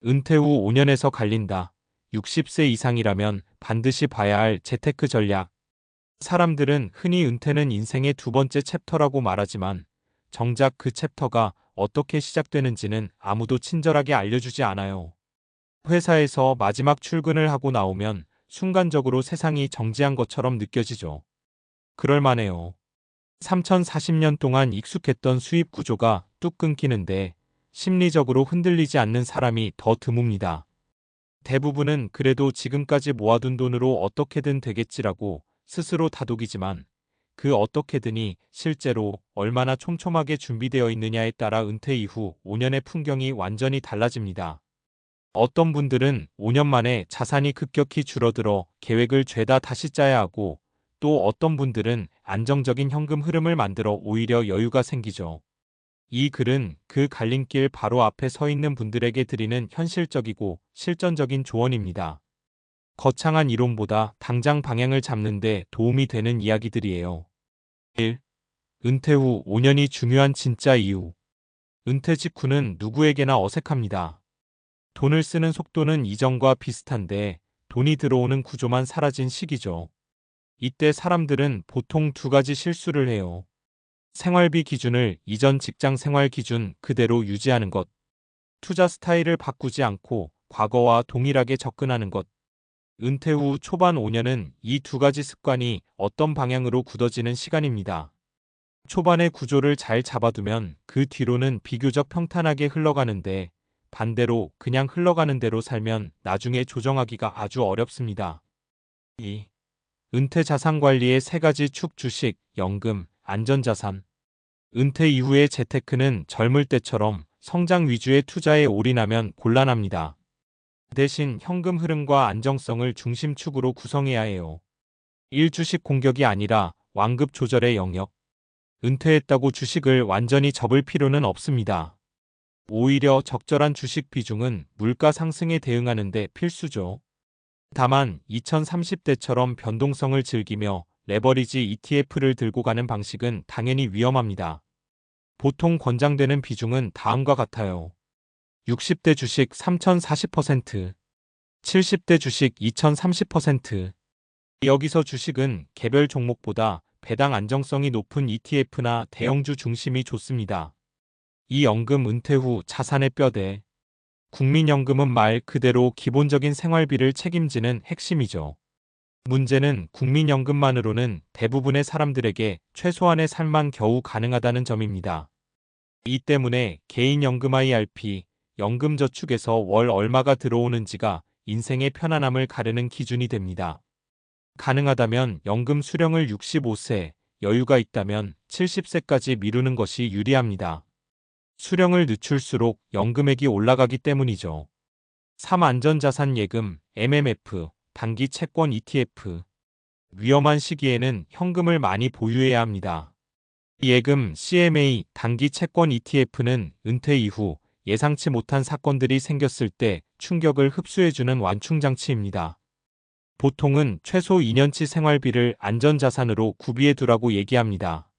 은퇴 후 5년에서 갈린다. 60세 이상이라면 반드시 봐야 할 재테크 전략. 사람들은 흔히 은퇴는 인생의 두 번째 챕터라고 말하지만 정작 그 챕터가 어떻게 시작되는지는 아무도 친절하게 알려주지 않아요. 회사에서 마지막 출근을 하고 나오면 순간적으로 세상이 정지한 것처럼 느껴지죠. 그럴만해요. 3040년 동안 익숙했던 수입 구조가 뚝 끊기는데 심리적으로 흔들리지 않는 사람이 더 드뭅니다. 대부분은 그래도 지금까지 모아둔 돈으로 어떻게든 되겠지라고 스스로 다독이지만 그 어떻게든이 실제로 얼마나 촘촘하게 준비되어 있느냐에 따라 은퇴 이후 5년의 풍경이 완전히 달라집니다. 어떤 분들은 5년 만에 자산이 급격히 줄어들어 계획을 죄다 다시 짜야 하고 또 어떤 분들은 안정적인 현금 흐름을 만들어 오히려 여유가 생기죠. 이 글은 그 갈림길 바로 앞에 서 있는 분들에게 드리는 현실적이고 실전적인 조언입니다. 거창한 이론보다 당장 방향을 잡는 데 도움이 되는 이야기들이에요. 1. 은퇴 후 5년이 중요한 진짜 이유. 은퇴 직후는 누구에게나 어색합니다. 돈을 쓰는 속도는 이전과 비슷한데 돈이 들어오는 구조만 사라진 시기죠. 이때 사람들은 보통 두 가지 실수를 해요. 생활비 기준을 이전 직장 생활 기준 그대로 유지하는 것. 투자 스타일을 바꾸지 않고 과거와 동일하게 접근하는 것. 은퇴 후 초반 5년은 이 두 가지 습관이 어떤 방향으로 굳어지는 시간입니다. 초반의 구조를 잘 잡아두면 그 뒤로는 비교적 평탄하게 흘러가는데 반대로 그냥 흘러가는 대로 살면 나중에 조정하기가 아주 어렵습니다. 2. 은퇴 자산 관리의 세 가지 축 주식, 연금, 안전자산. 은퇴 이후의 재테크는 젊을 때처럼 성장 위주의 투자에 올인하면 곤란합니다. 대신 현금 흐름과 안정성을 중심축으로 구성해야 해요. 1주식 공격이 아니라 완급 조절의 영역. 은퇴했다고 주식을 완전히 접을 필요는 없습니다. 오히려 적절한 주식 비중은 물가 상승에 대응하는 데 필수죠. 다만 2030대처럼 변동성을 즐기며 레버리지 ETF를 들고 가는 방식은 당연히 위험합니다. 보통 권장되는 비중은 다음과 같아요. 60대 주식 3040%, 70대 주식 2030%. 여기서 주식은 개별 종목보다 배당 안정성이 높은 ETF나 대형주 중심이 좋습니다. 이 연금 은퇴 후 자산의 뼈대. 국민연금은 말 그대로 기본적인 생활비를 책임지는 핵심이죠. 문제는 국민연금만으로는 대부분의 사람들에게 최소한의 삶만 겨우 가능하다는 점입니다. 이 때문에 개인연금 IRP, 연금저축에서 월 얼마가 들어오는지가 인생의 편안함을 가르는 기준이 됩니다. 가능하다면 연금 수령을 65세, 여유가 있다면 70세까지 미루는 것이 유리합니다. 수령을 늦출수록 연금액이 올라가기 때문이죠. 3. 안전자산 예금, MMF, 단기 채권 ETF. 위험한 시기에는 현금을 많이 보유해야 합니다. 예금, CMA, 단기 채권 ETF는 은퇴 이후 예상치 못한 사건들이 생겼을 때 충격을 흡수해주는 완충장치입니다. 보통은 최소 2년치 생활비를 안전자산으로 구비해 두라고 얘기합니다.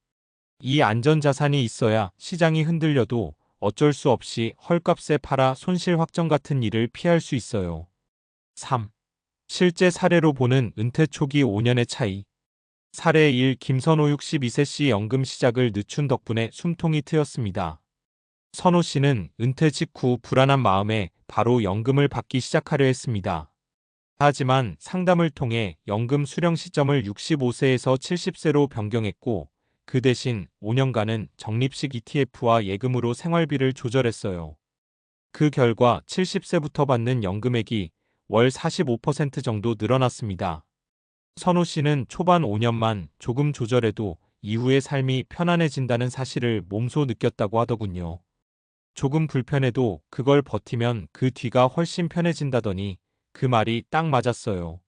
이 안전자산이 있어야 시장이 흔들려도 어쩔 수 없이 헐값에 팔아 손실 확정 같은 일을 피할 수 있어요. 3. 실제 사례로 보는 은퇴 초기 5년의 차이. 사례 1. 김선호 62세 연금 시작을 늦춘 덕분에 숨통이 트였습니다. 선호 씨는 은퇴 직후 불안한 마음에 바로 연금을 받기 시작하려 했습니다. 하지만 상담을 통해 연금 수령 시점을 65세에서 70세로 변경했고 그 대신 5년간은 적립식 ETF와 예금으로 생활비를 조절했어요. 그 결과 70세부터 받는 연금액이 월 45% 정도 늘어났습니다. 선호 씨는 초반 5년만 조금 조절해도 이후의 삶이 편안해진다는 사실을 몸소 느꼈다고 하더군요. 조금 불편해도 그걸 버티면 그 뒤가 훨씬 편해진다더니 그 말이 딱 맞았어요.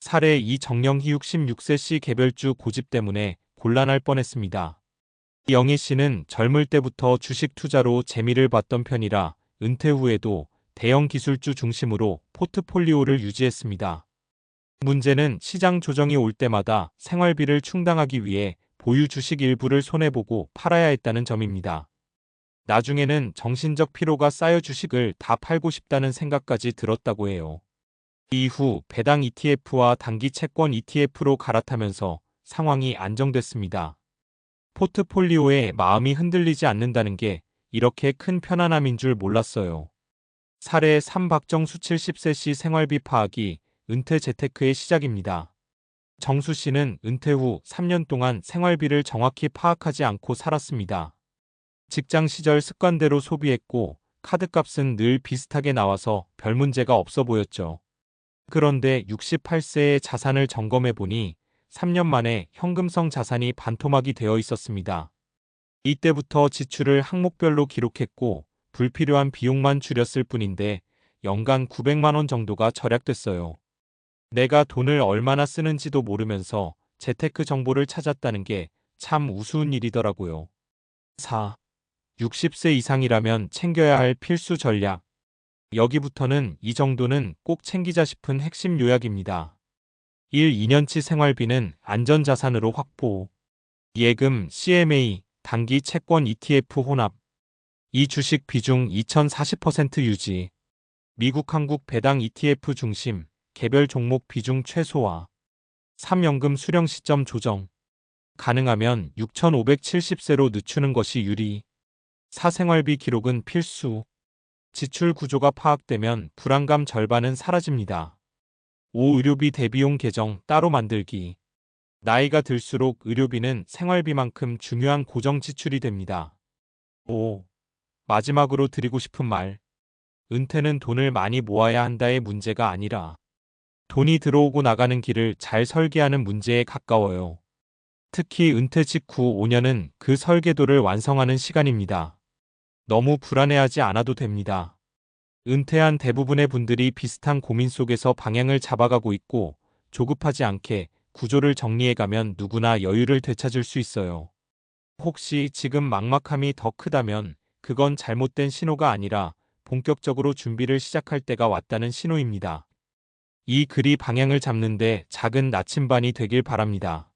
사례 2. 정영희 66세 개별주 고집 때문에 곤란할 뻔했습니다. 영희 씨는 젊을 때부터 주식 투자로 재미를 봤던 편이라 은퇴 후에도 대형 기술주 중심으로 포트폴리오를 유지했습니다. 문제는 시장 조정이 올 때마다 생활비를 충당하기 위해 보유 주식 일부를 손해보고 팔아야 했다는 점입니다. 나중에는 정신적 피로가 쌓여 주식을 다 팔고 싶다는 생각까지 들었다고 해요. 이후 배당 ETF와 단기 채권 ETF로 갈아타면서 상황이 안정됐습니다. 포트폴리오에 마음이 흔들리지 않는다는 게 이렇게 큰 편안함인 줄 몰랐어요. 사례 3 박정수 70세 씨 생활비 파악이 은퇴 재테크의 시작입니다. 정수 씨는 은퇴 후 3년 동안 생활비를 정확히 파악하지 않고 살았습니다. 직장 시절 습관대로 소비했고 카드값은 늘 비슷하게 나와서 별 문제가 없어 보였죠. 그런데 68세에 자산을 점검해 보니 3년 만에 현금성 자산이 반토막이 되어 있었습니다. 이때부터 지출을 항목별로 기록했고 불필요한 비용만 줄였을 뿐인데 연간 900만 원 정도가 절약됐어요. 내가 돈을 얼마나 쓰는지도 모르면서 재테크 정보를 찾았다는 게 참 우스운 일이더라고요. 4. 60세 이상이라면 챙겨야 할 필수 전략. 여기부터는 이 정도는 꼭 챙기자 싶은 핵심 요약입니다. 1. 2년치 생활비는 안전자산으로 확보. 예금, CMA, 단기 채권 ETF 혼합. 2. 주식 비중 2040% 유지. 미국 한국 배당 ETF 중심, 개별 종목 비중 최소화. 3. 연금 수령 시점 조정. 가능하면 6570세로 늦추는 것이 유리. 4. 생활비 기록은 필수. 지출 구조가 파악되면 불안감 절반은 사라집니다. 5. 의료비 대비용 계정 따로 만들기. 나이가 들수록 의료비는 생활비만큼 중요한 고정 지출이 됩니다. 5. 마지막으로 드리고 싶은 말. 은퇴는 돈을 많이 모아야 한다의 문제가 아니라 돈이 들어오고 나가는 길을 잘 설계하는 문제에 가까워요. 특히 은퇴 직후 5년은 그 설계도를 완성하는 시간입니다. 너무 불안해하지 않아도 됩니다. 은퇴한 대부분의 분들이 비슷한 고민 속에서 방향을 잡아가고 있고 조급하지 않게 구조를 정리해가면 누구나 여유를 되찾을 수 있어요. 혹시 지금 막막함이 더 크다면 그건 잘못된 신호가 아니라 본격적으로 준비를 시작할 때가 왔다는 신호입니다. 이 글이 방향을 잡는데 작은 나침반이 되길 바랍니다.